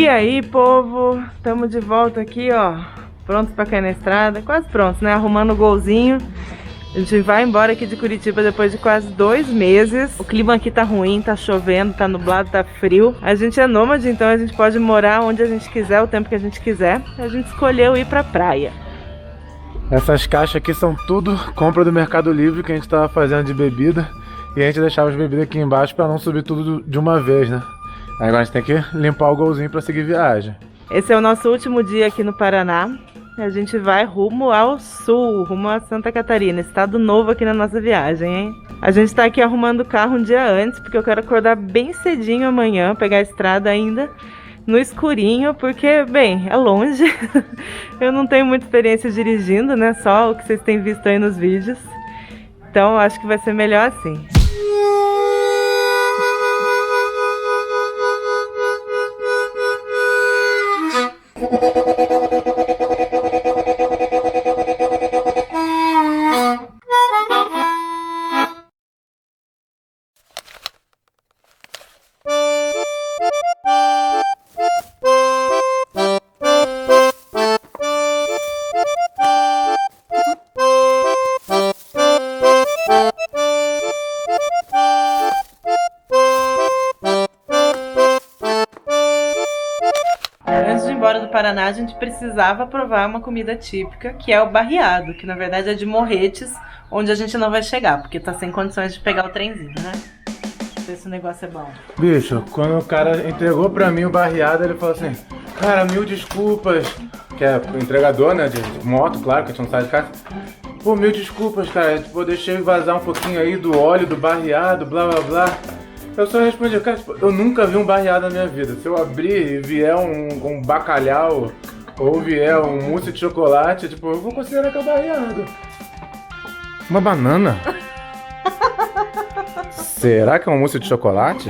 aí, povo, estamos de volta aqui, ó, prontos para cair na estrada, quase prontos, né, arrumando o golzinho. A gente vai embora aqui de Curitiba depois de quase 2 meses. O clima aqui tá ruim, tá chovendo, tá nublado, tá frio. A gente é nômade, então a gente pode morar onde a gente quiser, o tempo que a gente quiser. A gente escolheu ir pra praia. Essas caixas aqui são tudo compra do Mercado Livre que a gente tava fazendo de bebida. E a gente deixava as bebidas aqui embaixo pra não subir tudo de uma vez, né? Aí agora a gente tem que limpar o golzinho pra seguir viagem. Esse é o nosso último dia aqui no Paraná. A gente vai rumo ao sul, rumo a Santa Catarina, estado novo aqui na nossa viagem, hein? A gente tá aqui arrumando o carro um dia antes, porque eu quero acordar bem cedinho amanhã, pegar a estrada ainda no escurinho, porque, bem, é longe. Eu não tenho muita experiência dirigindo, né? Só o que vocês têm visto aí nos vídeos. Então, acho que vai ser melhor assim. Antes de ir embora do Paraná, a gente precisava provar uma comida típica, que é o barreado, que na verdade é de Morretes, onde a gente não vai chegar, porque tá sem condições de pegar o trenzinho, né? Não sei se o negócio é bom. Bicho, quando o cara entregou pra mim o barreado, ele falou assim: cara, 1000 desculpas. Que é o entregador, né, de moto, claro, que a gente não sai de casa. Pô, 1000 desculpas, cara, tipo, eu deixei vazar um pouquinho aí do óleo, do barreado, blá blá blá. Eu só respondi, cara, tipo, eu nunca vi um barreado na minha vida. Se eu abrir e vier um bacalhau ou vier um mousse de chocolate, tipo, eu vou considerar que é barreado. Uma banana? Será que é um mousse de chocolate?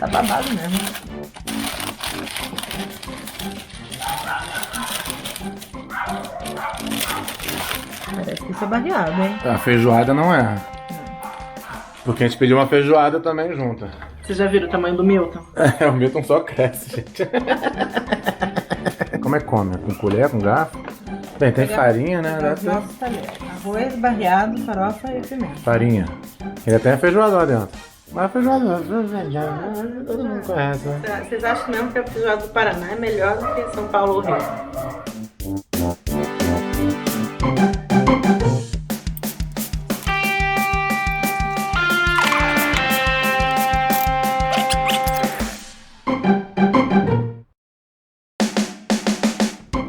Tá babado mesmo. Parece que isso é barreado, hein? A feijoada não é. Porque a gente pediu uma feijoada também junto. Vocês já viram o tamanho do Milton? É, o Milton só cresce, gente. Como é que come? Com colher, com garfo? Bem, tem farinha, né? Arroz, barreado, farofa e pimenta. Farinha. Ainda tem a feijoada lá dentro. Mas a feijoada todo mundo conhece, né? Vocês acham mesmo que a feijoada do Paraná é melhor do que São Paulo ou Rio?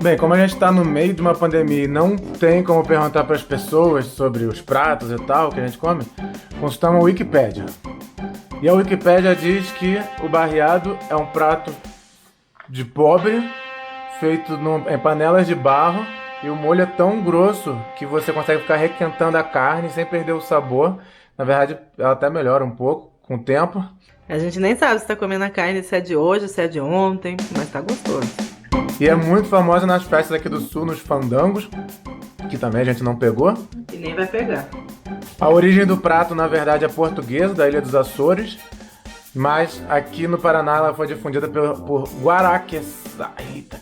Bem, como a gente tá no meio de uma pandemia e não tem como perguntar para as pessoas sobre os pratos e tal que a gente come, consultamos a Wikipédia. E a Wikipédia diz que o barreado é um prato de pobre, feito em panelas de barro, e o molho é tão grosso que você consegue ficar requentando a carne sem perder o sabor. Na verdade, ela até melhora um pouco com o tempo. A gente nem sabe se tá comendo a carne, se é de hoje, se é de ontem, mas tá gostoso. E é muito famosa nas festas aqui do sul, nos fandangos, que também a gente não pegou. E nem vai pegar. A origem do prato, na verdade, é portuguesa, da Ilha dos Açores, mas aqui no Paraná ela foi difundida por Guaraqueçaba. Eita,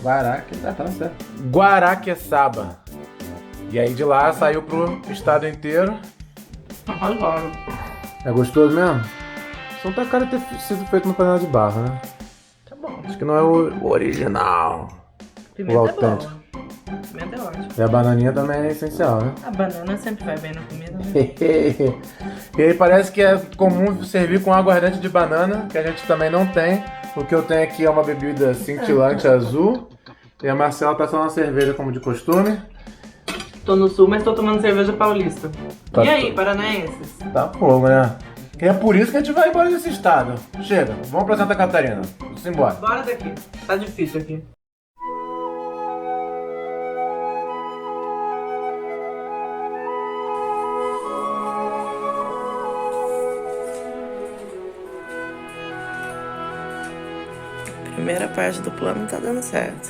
caralho. Guaraqueçaba. E aí de lá saiu pro estado inteiro. Adoro. É gostoso mesmo? Só não tá cara de ter sido feito no panela de barro, né? Tá bom. Acho que não é o original. Pimenta o é autêntico. boa. Pimenta é ótimo. E a bananinha também é essencial, né? A banana sempre vai bem na comida, né? E aí parece que é comum servir com aguardente de banana, que a gente também não tem. O que eu tenho aqui é uma bebida cintilante azul. E a Marcela tá só na cerveja como de costume. Tô no sul, mas tô tomando cerveja paulista. Tá E aí, paranaenses? Tá fogo, né? E é por isso que a gente vai embora desse estado. Chega, vamos pra Santa Catarina. Vamos embora. Bora daqui. Tá difícil aqui. Primeira parte do plano tá dando certo.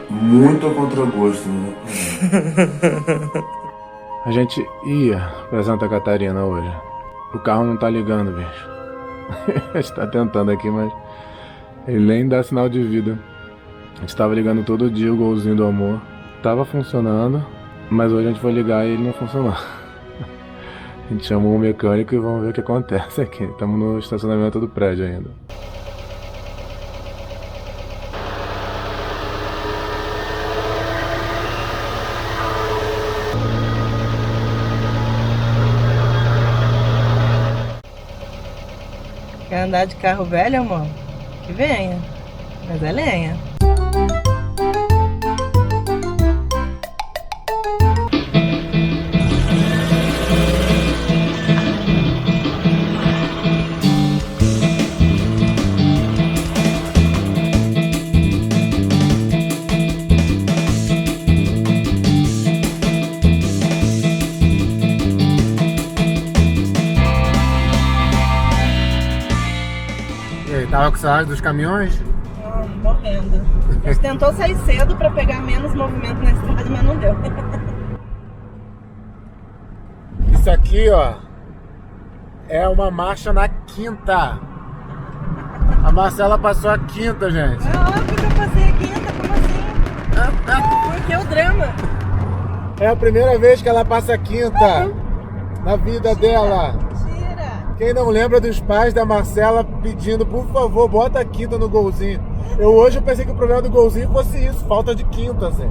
Muito a contragosto, né? A gente ia pra Santa Catarina hoje. O carro não tá ligando, bicho. A gente tá tentando aqui, mas ele nem dá sinal de vida. A gente tava ligando todo dia o golzinho do amor. Tava funcionando, mas hoje a gente foi ligar e ele não funcionou. A gente chamou um mecânico e vamos ver o que acontece aqui. Estamos no estacionamento do prédio ainda. Quer andar de carro velho, amor? Que venha. Mas é lenha. E aí, tava com saudade dos caminhões? Morrendo. A gente tentou sair cedo pra pegar menos movimento na estrada, mas não deu. Isso aqui, ó, é uma marcha na quinta. A Marcela passou a quinta, gente. É óbvio que eu passei a quinta, como assim? Porque é o drama. É a primeira vez que ela passa a quinta na vida dela. Tira. Quem não lembra dos pais da Marcela pedindo, por favor, bota a quinta no golzinho. Hoje eu pensei que o problema do golzinho fosse isso, falta de quinta, assim.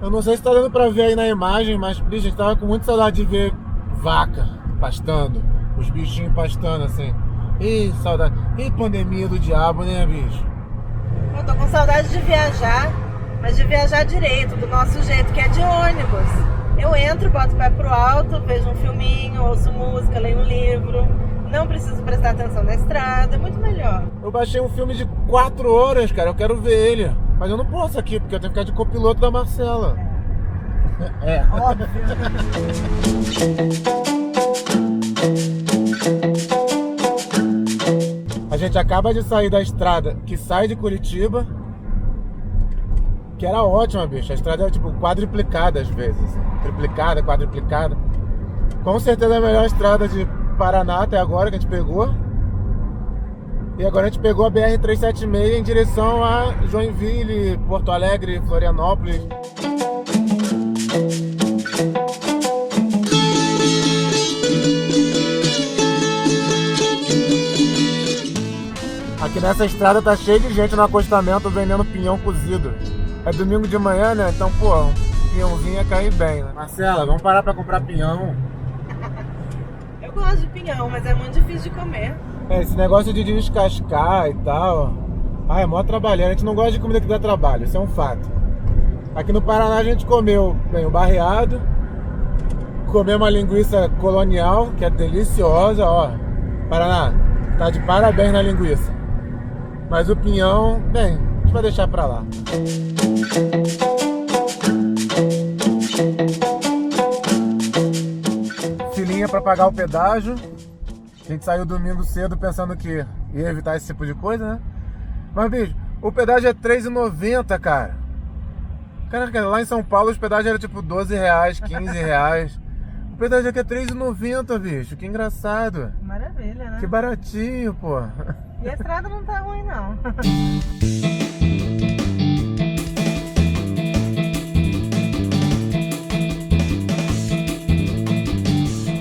Eu não sei se tá dando pra ver aí na imagem, mas, bicho, a gente tava com muita saudade de ver vaca pastando, os bichinhos pastando, assim. Ih, saudade. Ih, pandemia do diabo, né, bicho? Eu tô com saudade de viajar, mas de viajar direito, do nosso jeito, que é de ônibus. Eu entro, boto o pé pro alto, vejo um filminho, ouço música, leio um livro. Não preciso prestar atenção na estrada, é muito melhor. Eu baixei um filme de 4 horas, cara, eu quero ver ele. Mas eu não posso aqui, porque eu tenho que ficar de copiloto da Marcela. É. Óbvio. A gente acaba de sair da estrada que sai de Curitiba, que era ótima, bicho. A estrada era tipo quadriplicada às vezes. Triplicada, quadriplicada. Com certeza é a melhor estrada de Paraná até agora que a gente pegou. E agora a gente pegou a BR-376 em direção a Joinville, Porto Alegre, Florianópolis. Aqui nessa estrada tá cheio de gente no acostamento vendendo pinhão cozido. É domingo de manhã, né? Então, pô, um pinhãozinho ia cair bem, né? Marcela, vamos parar pra comprar pinhão. Eu gosto de pinhão, mas é muito difícil de comer. Esse negócio de descascar e tal, é mó trabalho. A gente não gosta de comida que dá trabalho, isso é um fato. Aqui no Paraná a gente comeu bem o barreado, comeu uma linguiça colonial, que é deliciosa, ó. Paraná, tá de parabéns na linguiça. Mas o pinhão, bem, a gente vai deixar pra lá. Filinha pra pagar o pedágio. A gente saiu domingo cedo pensando que ia evitar esse tipo de coisa, né? Mas, bicho, o pedágio é R$3,90, cara. Caraca, lá em São Paulo os pedágios eram tipo R$12, R$15. O pedágio aqui é R$3,90, bicho. Que engraçado. Maravilha, né? Que baratinho, pô. E a estrada não tá ruim, não.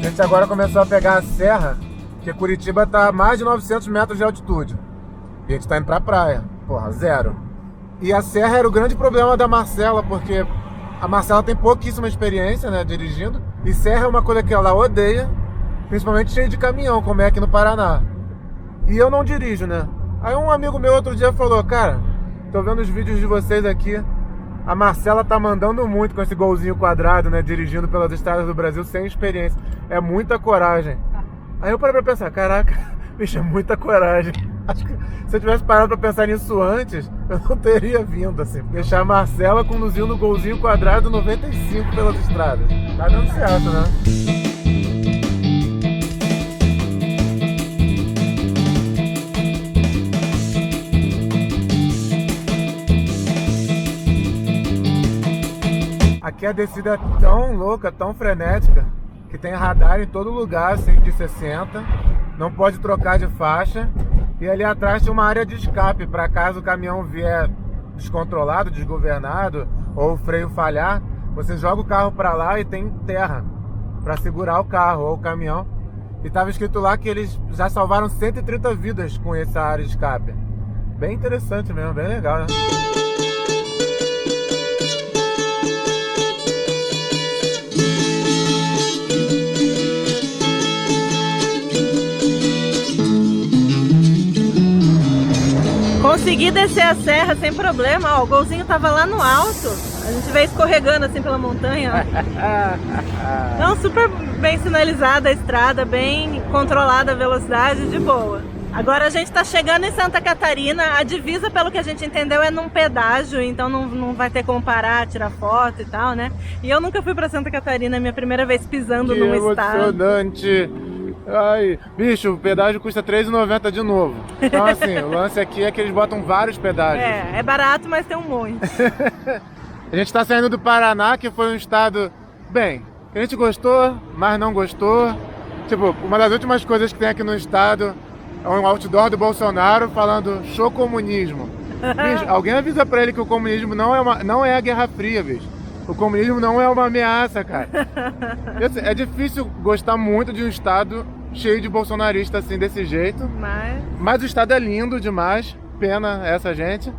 A gente agora começou a pegar a serra, porque Curitiba tá a mais de 900 metros de altitude. E a gente tá indo pra praia. Porra, zero. E a serra era o grande problema da Marcela, porque a Marcela tem pouquíssima experiência, né, dirigindo. E serra é uma coisa que ela odeia, principalmente cheio de caminhão, como é aqui no Paraná. E eu não dirijo, né? Aí um amigo meu outro dia falou, cara, tô vendo os vídeos de vocês aqui, a Marcela tá mandando muito com esse golzinho quadrado, né, dirigindo pelas estradas do Brasil sem experiência. É muita coragem. Aí eu parei pra pensar, caraca, bicho, é muita coragem. Acho que se eu tivesse parado pra pensar nisso antes, eu não teria vindo, assim. Deixar a Marcela conduzindo o golzinho quadrado 95 pelas estradas. Tá dando certo, né? Aqui a descida é tão louca, tão frenética, que tem radar em todo lugar, assim, de 60. Não pode trocar de faixa. E ali atrás tem uma área de escape, para caso o caminhão vier descontrolado, desgovernado, ou o freio falhar, você joga o carro para lá e tem terra para segurar o carro ou o caminhão. E estava escrito lá que eles já salvaram 130 vidas com essa área de escape. Bem interessante mesmo, bem legal, né? Consegui descer a serra sem problema, ó, o golzinho tava lá no alto. A gente veio escorregando assim pela montanha, ó. Não, super bem sinalizada a estrada, bem controlada a velocidade, de boa. Agora a gente tá chegando em Santa Catarina, a divisa, pelo que a gente entendeu, é num pedágio, então não vai ter como parar, tirar foto e tal, né? E eu nunca fui pra Santa Catarina, é minha primeira vez pisando num estado. Emocionante! Ai, bicho, o pedágio custa R$3,90 de novo. Então assim, o lance aqui é que eles botam vários pedágios. É barato, mas tem um monte. A gente tá saindo do Paraná, que foi um estado, bem, que a gente gostou, mas não gostou. Tipo, uma das últimas coisas que tem aqui no estado é um outdoor do Bolsonaro falando show comunismo. Bicho, alguém avisa pra ele que o comunismo não é a Guerra Fria, bicho. O comunismo não é uma ameaça, cara. É difícil gostar muito de um estado cheio de bolsonaristas assim, desse jeito. Mas o estado é lindo demais. Pena essa gente.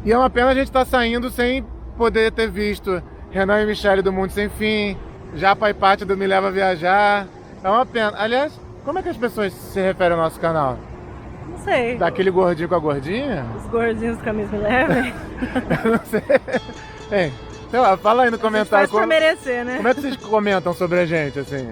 E é uma pena a gente estar saindo sem poder ter visto Renan e Michele do Mundo Sem Fim, Japa e Paty do Me Leva a Viajar. É uma pena. Aliás, como é que as pessoas se referem ao nosso canal? Não sei. Daquele gordinho com a gordinha? Os gordinhos do Camisa Leve? Eu não sei. Ei, sei lá, fala aí no comentário. Faz pra merecer, né? Como é que vocês comentam sobre a gente, assim?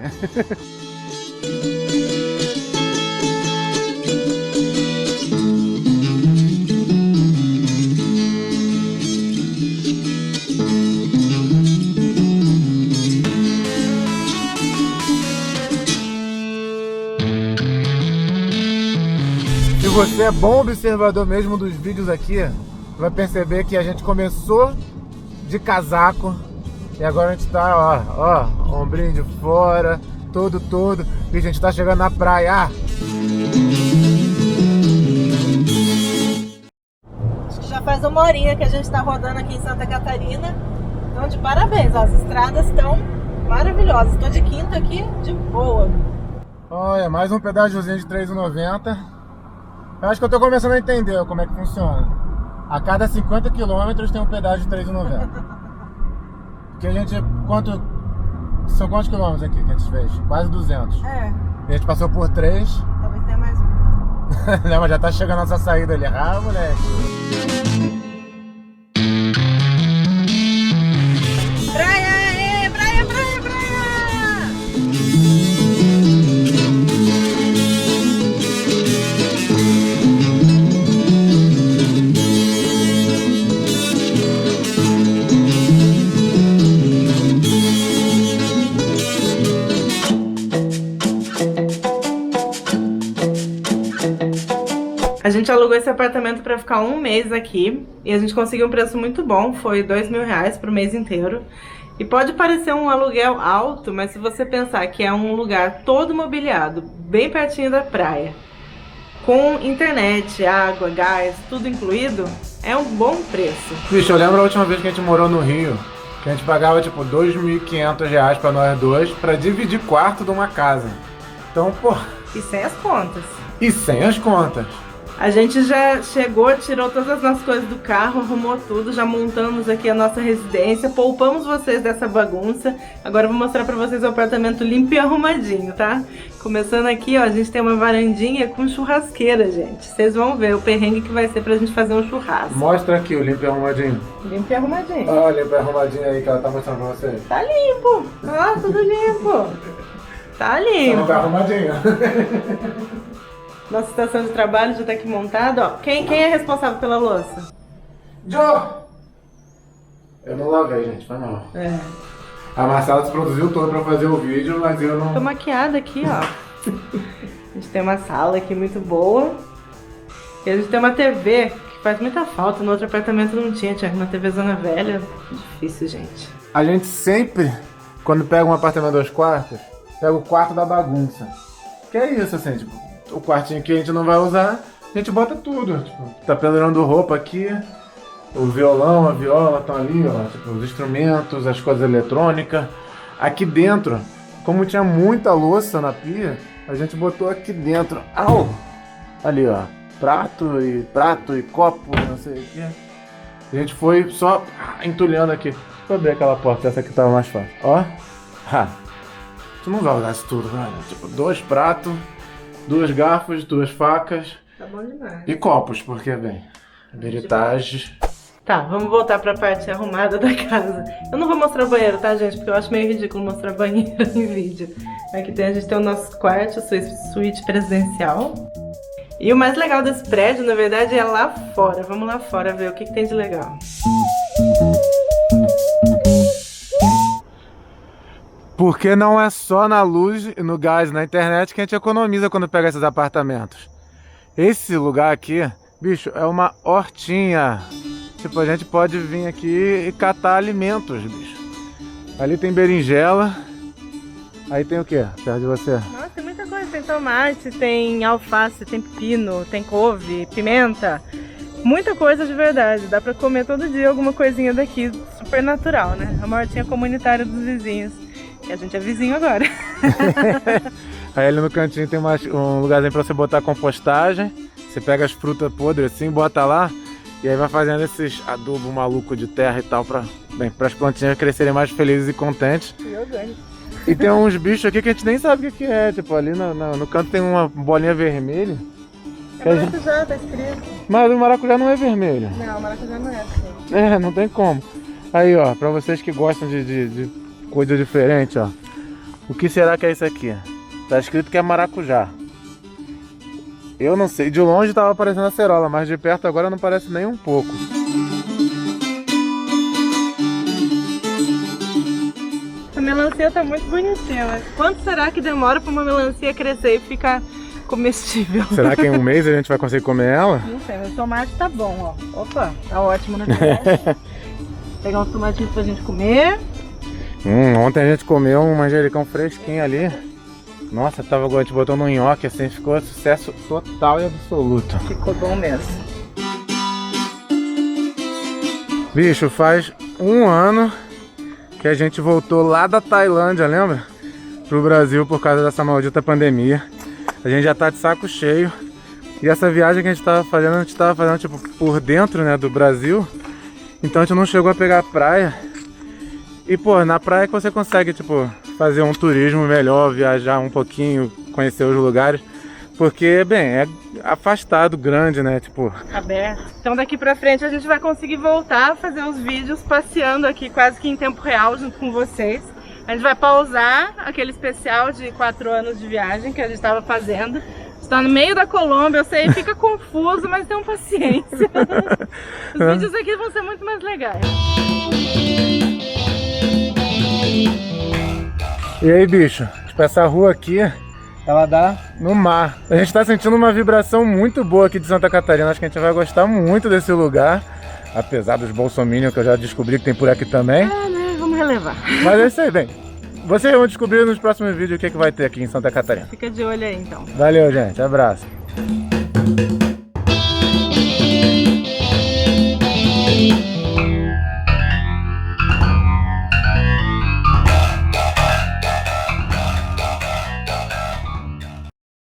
Se você é bom observador mesmo dos vídeos aqui, vai perceber que a gente começou de casaco e agora a gente tá, ó, ombrinho de fora, todo, e a gente tá chegando na praia. Acho que já faz uma horinha que a gente tá rodando aqui em Santa Catarina, então de parabéns, ó, as estradas estão maravilhosas. Tô de quinta aqui, de boa. Olha, mais um pedágiozinho de R$3,90. Eu acho que eu tô começando a entender como é que funciona. A cada 50 km tem um pedágio de R$3,90. Porque a gente, são quantos quilômetros aqui que a gente fez? Quase 200. É. E a gente passou por 3. Talvez tenha mais um. Não, mas já tá chegando a nossa saída ali. Ah, moleque. Praia, praia, praia, praia! A gente alugou esse apartamento para ficar um mês aqui e a gente conseguiu um preço muito bom, foi R$2.000 pro mês inteiro. E pode parecer um aluguel alto, mas se você pensar que é um lugar todo mobiliado, bem pertinho da praia, com internet, água, gás, tudo incluído, é um bom preço. Bicho, eu lembro a última vez que a gente morou no Rio, que a gente pagava tipo R$2.500 pra nós dois pra dividir quarto de uma casa. Então, pô... E sem as contas. E sem as contas. A gente já chegou, tirou todas as nossas coisas do carro, arrumou tudo, já montamos aqui a nossa residência, poupamos vocês dessa bagunça. Agora eu vou mostrar pra vocês o apartamento limpo e arrumadinho, tá? Começando aqui, ó, a gente tem uma varandinha com churrasqueira, gente. Vocês vão ver o perrengue que vai ser pra gente fazer um churrasco. Mostra aqui o limpo e arrumadinho. Limpo e arrumadinho. Ó, limpo e arrumadinho aí que ela tá mostrando pra vocês. Tá limpo. Ó, tudo limpo. Tá limpo. Não tá arrumadinho. Nossa estação de trabalho já tá aqui montada, ó. Quem é responsável pela louça? Joe! Eu não lavei, gente, foi mal. É. A Marcela se produziu toda pra fazer o vídeo, mas eu não... Tô maquiada aqui, ó. A gente tem uma sala aqui muito boa. E a gente tem uma TV que faz muita falta. No outro apartamento não tinha na TV Zona Velha. Difícil, gente. A gente sempre, quando pega um apartamento 2 quartos, pega o quarto da bagunça. Que é isso, assim, tipo, o quartinho que a gente não vai usar, a gente bota tudo. Tipo, tá pendurando roupa aqui, o violão, a viola estão ali, ó, tipo, os instrumentos, as coisas eletrônicas. Aqui dentro, como tinha muita louça na pia, a gente botou aqui dentro, ali ó, prato e copo, não sei o que. A gente foi só entulhando aqui. Deixa eu abrir aquela porta, essa aqui tava mais fácil. Ó, tu não vai usar isso tudo, velho. Tipo, 2 pratos, 2 garfos, 2 facas. Tá bom demais. E copos, porque, bem, heritage. Tá, vamos voltar pra parte arrumada da casa. Eu não vou mostrar o banheiro, tá, gente? Porque eu acho meio ridículo mostrar banheiro em vídeo. Aqui a gente tem o nosso quarto, a suíte presidencial. E o mais legal desse prédio, na verdade, é lá fora. Vamos lá fora ver o que tem de legal. Porque não é só na luz, no gás, na internet que a gente economiza quando pega esses apartamentos. Esse lugar aqui, bicho, é uma hortinha. Tipo, a gente pode vir aqui e catar alimentos, bicho. Ali tem berinjela. Aí tem o quê? Perto de você? Nossa, tem muita coisa. Tem tomate, tem alface, tem pepino, tem couve, pimenta. Muita coisa de verdade. Dá pra comer todo dia alguma coisinha daqui. Super natural, né? A hortinha comunitária dos vizinhos. E a gente é vizinho agora. Aí ali no cantinho tem um lugarzinho pra você botar compostagem. Você pega as frutas podres assim, bota lá. E aí vai fazendo esses adubo maluco de terra e tal para as plantinhas crescerem mais felizes e contentes. E orgânico. E tem uns bichos aqui que a gente nem sabe o que é. Tipo, ali no canto tem uma bolinha vermelha. É maracujá, tá escrito. Mas o maracujá não é vermelho. Não, o maracujá não é assim. É, não tem como. Aí, ó, pra vocês que gostam de coisa diferente, ó. O que será que é isso aqui? Tá escrito que é maracujá. Eu não sei, de longe tava parecendo acerola, mas de perto agora não parece nem um pouco. A melancia tá muito bonitinha, mas quanto será que demora pra uma melancia crescer e ficar comestível? Será que em um mês a gente vai conseguir comer ela? Não sei, mas o tomate tá bom, ó. Opa, tá ótimo na verdade. Pegar uns tomatinhos pra gente comer. Ontem a gente comeu um manjericão fresquinho ali. Nossa, a gente botou no nhoque assim, ficou sucesso total e absoluto. Ficou bom mesmo. Bicho, faz 1 ano que a gente voltou lá da Tailândia, lembra? Pro Brasil por causa dessa maldita pandemia. A gente já tá de saco cheio. E essa viagem que a gente tava fazendo tipo por dentro, né, do Brasil. Então a gente não chegou a pegar a praia. E pô, na praia que você consegue, tipo, fazer um turismo melhor, viajar um pouquinho, conhecer os lugares. Porque, bem, é afastado, grande, né, tipo... Aberto. Então daqui pra frente a gente vai conseguir voltar a fazer os vídeos passeando aqui quase que em tempo real junto com vocês. A gente vai pausar aquele especial de 4 anos de viagem que a gente estava fazendo. Está no meio da Colômbia, eu sei, fica confuso, mas tenham paciência. Os vídeos aqui vão ser muito mais legais. E aí, bicho, tipo, essa rua aqui, ela dá no mar. A gente tá sentindo uma vibração muito boa aqui de Santa Catarina. Acho que a gente vai gostar muito desse lugar. Apesar dos bolsominions que eu já descobri que tem por aqui também. Ah, né? Vamos relevar. Mas é isso aí, bem. Vocês vão descobrir nos próximos vídeos o que vai ter aqui em Santa Catarina. Fica de olho aí, então. Valeu, gente. Abraço.